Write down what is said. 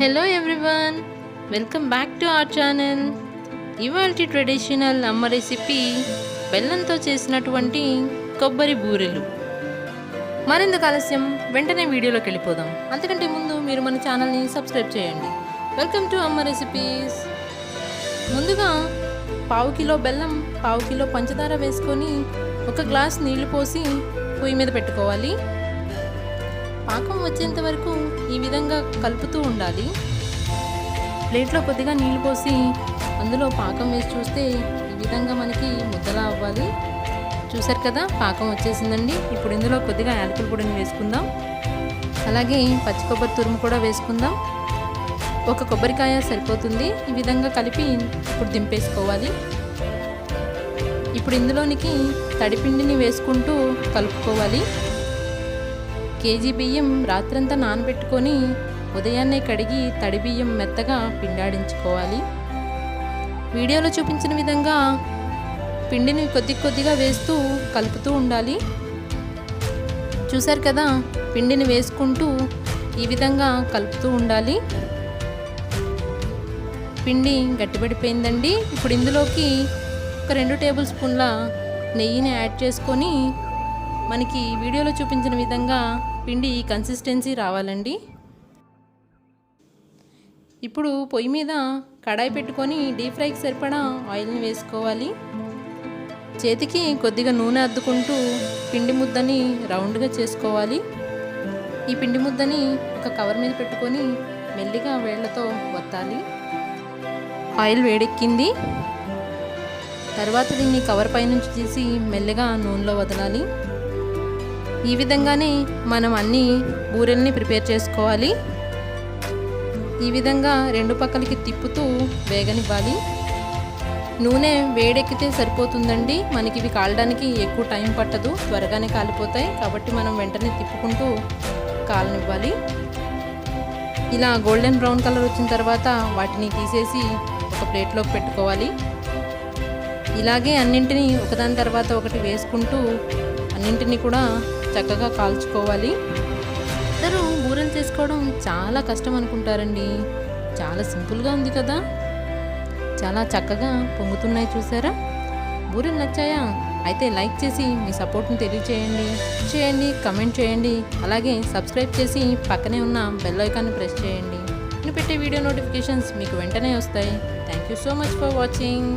Hello everyone, welcome back to our channel. ఇవాల్టి traditional అమ్మ recipe బెల్లంతో చేసినటువంటి కొబ్బరి బూరెలు. మరెందుకు ఆలస్యం, వెంటనే వీడియోలోకి వెళ్ళిపోదాం. అంతకంటే ముందు మీరు మన ఛానల్ని సబ్స్క్రైబ్ చేయండి. వెల్కమ్ టు అమ్మ రెసిపీస్. ముందుగా 1/2 కిలో బెల్లం, 1/2 కిలో పంచదార వేసుకొని 1 గ్లాస్ నీళ్లు పోసి పొయ్యి మీద పెట్టుకోవాలి. పాకం వచ్చేంత వరకు ఈ విధంగా కలుపుతూ ఉండాలి. ప్లేట్లో కొద్దిగా నీళ్ళు పోసి అందులో పాకం వేసి చూస్తే ఈ విధంగా మనకి ముద్దలా అవ్వాలి. చూసారు కదా, పాకం వచ్చేసిందండి. ఇప్పుడు ఇందులో కొద్దిగా యాలకుల పొడిని వేసుకుందాం. అలాగే పచ్చి కొబ్బరి తురుము కూడా వేసుకుందాం. 1 కొబ్బరికాయ సరిపోతుంది. ఈ విధంగా కలిపి ఇప్పుడు దింపేసుకోవాలి. ఇప్పుడు ఇందులోనికి తడిపిండిని వేసుకుంటూ కలుపుకోవాలి. కేజీ బియ్యం రాత్రంతా నానబెట్టుకొని ఉదయాన్నే కడిగి తడి బియ్యం మెత్తగా పిండాడించుకోవాలి. వీడియోలో చూపించిన విధంగా పిండిని కొద్దిగా వేస్తూ కలుపుతూ ఉండాలి. చూసారు కదా, పిండిని వేసుకుంటూ ఈ విధంగా కలుపుతూ ఉండాలి. పిండి గట్టిపడిపోయిందండి. ఇప్పుడు ఇందులోకి 2 టేబుల్ స్పూన్ల నెయ్యిని యాడ్ చేసుకొని మనకి వీడియోలో చూపించిన విధంగా పిండి కన్సిస్టెన్సీ రావాలండి. ఇప్పుడు పొయ్యి మీద కడాయి పెట్టుకొని డీప్ ఫ్రైకి సరిపడా ఆయిల్ని వేసుకోవాలి. చేతికి కొద్దిగా నూనె అద్దుకుంటూ పిండి ముద్దని రౌండ్గా చేసుకోవాలి. ఈ పిండి ముద్దని ఒక కవర్ మీద పెట్టుకొని మెల్లిగా వేళ్లతో వత్తాలి. ఆయిల్ వేడెక్కింది. తర్వాత దీన్ని కవర్ పైనుంచి తీసి మెల్లగా నూనెలో వదలాలి. ఈ విధంగానే మనం అన్ని బూరెల్ని ప్రిపేర్ చేసుకోవాలి. ఈ విధంగా 2 పక్కలకి తిప్పుతూ వేగనివ్వాలి. నూనె వేడెక్కితే సరిపోతుందండి. మనకి ఇవి కాలడానికి ఎక్కువ టైం పట్టదు, త్వరగానే కాలిపోతాయి. కాబట్టి మనం వెంటనే తిప్పుకుంటూ కాలనివ్వాలి. ఇలా గోల్డెన్ బ్రౌన్ కలర్ వచ్చిన తర్వాత వాటిని తీసేసి ఒక ప్లేట్లోకి పెట్టుకోవాలి. ఇలాగే అన్నింటినీ ఒకదాని తర్వాత ఒకటి వేసుకుంటూ అన్నింటినీ కూడా చక్కగా కాల్చుకోవాలి. అందరూ బూరెలు చేసుకోవడం చాలా కష్టం అనుకుంటారండి. చాలా సింపుల్గా ఉంది కదా, చాలా చక్కగా పొంగుతున్నాయి. చూసారా? బూరెలు నచ్చాయా? అయితే లైక్ చేసి మీ సపోర్ట్ని తెలియచేయండి, కమెంట్ చేయండి. అలాగే సబ్స్క్రైబ్ చేసి పక్కనే ఉన్న బెల్ ఐకాన్ని ప్రెస్ చేయండి. నేను పెట్టే వీడియో నోటిఫికేషన్స్ మీకు వెంటనే వస్తాయి. Thank you so much for watching.